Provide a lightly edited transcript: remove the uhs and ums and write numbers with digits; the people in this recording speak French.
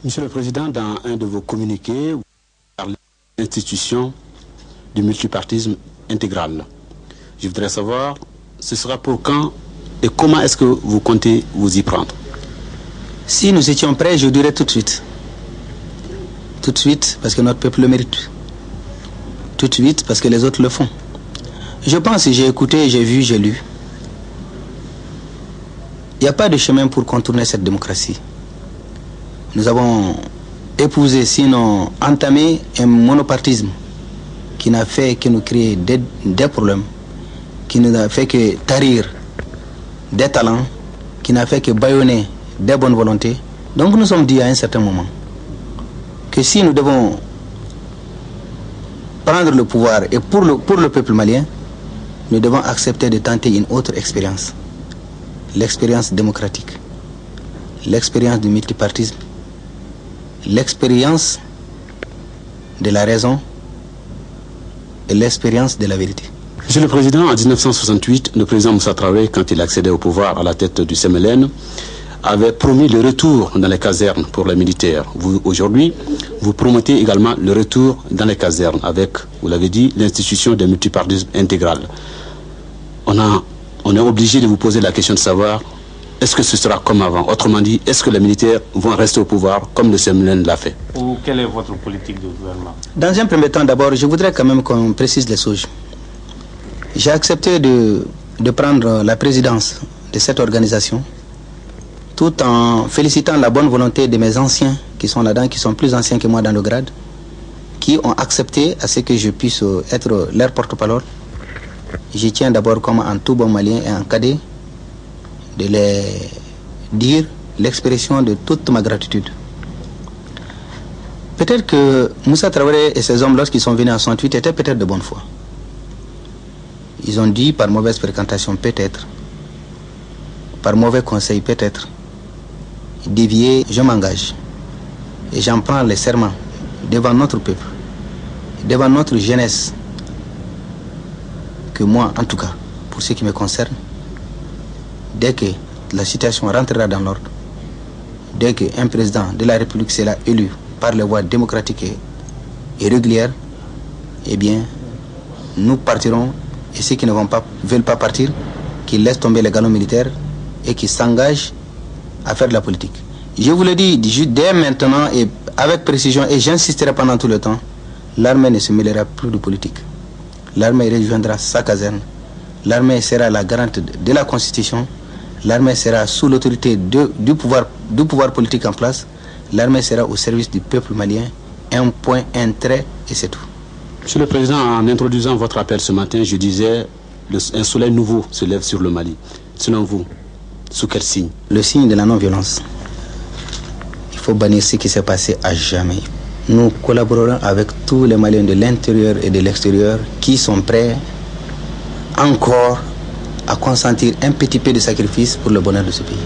Monsieur le Président, dans un de vos communiqués, vous parlez de l'institution du multipartisme intégral. Je voudrais savoir, ce sera pour quand et comment est-ce que vous comptez vous y prendre? Si nous étions prêts, je dirais tout de suite. Tout de suite, parce que notre peuple le mérite. Tout de suite, parce que les autres le font. Je pense, j'ai écouté, j'ai vu, j'ai lu. Il n'y a pas de chemin pour contourner cette démocratie. Nous avons épousé, sinon entamé, un monopartisme qui n'a fait que nous créer des problèmes, qui n'a fait que tarir des talents, qui n'a fait que bâillonner des bonnes volontés. Donc nous sommes dit à un certain moment que si nous devons prendre le pouvoir et pour le peuple malien, nous devons accepter de tenter une autre expérience. L'expérience démocratique, l'expérience du multipartisme, l'expérience de la raison et l'expérience de la vérité. Monsieur le Président, en 1968, le président Moussa Traoré, quand il accédait au pouvoir à la tête du CMLN, avait promis le retour dans les casernes pour les militaires. Vous, aujourd'hui, vous promettez également le retour dans les casernes avec, vous l'avez dit, l'institution du multipartisme intégral. On est obligé de vous poser la question de savoir, est-ce que ce sera comme avant? Autrement dit, est-ce que les militaires vont rester au pouvoir comme le CMLN l'a fait? Ou quelle est votre politique de gouvernement? Dans un premier temps, d'abord, je voudrais quand même qu'on précise les choses. J'ai accepté de prendre la présidence de cette organisation tout en félicitant la bonne volonté de mes anciens qui sont là-dedans, qui sont plus anciens que moi dans le grade, qui ont accepté à ce que je puisse être leur porte-parole. J'y tiens d'abord comme en tout bon malien et en cadet de les dire l'expression de toute ma gratitude. Peut-être que Moussa Traoré et ses hommes, lorsqu'ils sont venus en 68, étaient peut-être de bonne foi. Ils ont dit par mauvaise fréquentation peut-être, par mauvais conseil peut-être, dévier, je m'engage. Et j'en prends les serments devant notre peuple, devant notre jeunesse, que moi, en tout cas, pour ce qui me concerne, dès que la situation rentrera dans l'ordre, dès qu'un président de la République sera élu par les voies démocratiques et régulières, eh bien, nous partirons, et ceux qui ne veulent pas partir, qui laissent tomber les galons militaires et qui s'engagent à faire de la politique. Je vous le dis dès maintenant et avec précision, et j'insisterai pendant tout le temps, l'armée ne se mêlera plus de politique. L'armée rejoindra sa caserne. L'armée sera la garante de la Constitution. L'armée sera sous l'autorité du pouvoir politique en place. L'armée sera au service du peuple malien. Un point, un trait, et c'est tout. Monsieur le Président, en introduisant votre appel ce matin, je disais un soleil nouveau se lève sur le Mali. Selon vous, sous quel signe? Le signe de la non-violence. Il faut bannir ce qui s'est passé à jamais. Nous collaborerons avec tous les Maliens de l'intérieur et de l'extérieur qui sont prêts encore à consentir un petit peu de sacrifice pour le bonheur de ce pays.